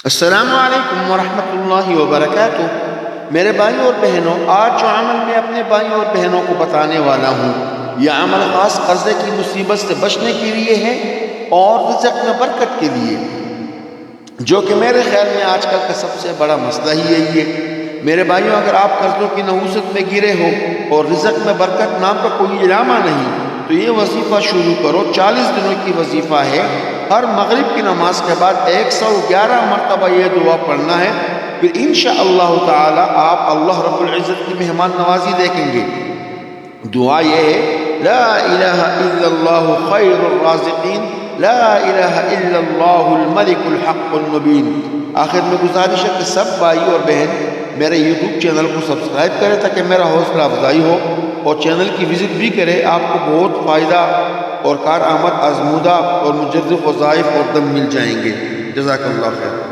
السلام علیکم ورحمۃ اللہ وبرکاتہ۔ میرے بھائیوں اور بہنوں، آج جو عمل میں اپنے بھائیوں اور بہنوں کو بتانے والا ہوں، یہ عمل خاص قرضے کی مصیبت سے بچنے کے لیے ہے اور رزق میں برکت کے لیے، جو کہ میرے خیال میں آج کل کا سب سے بڑا مسئلہ ہی یہی ہے۔ میرے بھائیوں، اگر آپ قرضوں کی نحوست میں گرے ہو اور رزق میں برکت نام کا کوئی علامہ نہیں، تو یہ وظیفہ شروع کرو۔ 40 دنوں کی وظیفہ ہے۔ ہر مغرب کی نماز کے بعد 111 مرتبہ یہ دعا پڑھنا ہے، پھر انشاءاللہ تعالی آپ اللہ رب العزت کی مہمان نوازی دیکھیں گے۔ دعا یہ ہے: لا الہ الا اللہ خیر الرازقین، لا الہ الا اللہ الملک الحق المبین۔ آخر میں گزارش ہے کہ سب بھائی اور بہن میرے یوٹیوب چینل کو سبسکرائب کریں تاکہ میرا حوصلہ افزائی ہو، اور چینل کی وزٹ بھی کرے۔ آپ کو بہت فائدہ اور کارآمد آزمودہ اور مجرب وظائف اور دم مل جائیں گے۔ جزاک اللہ خیر۔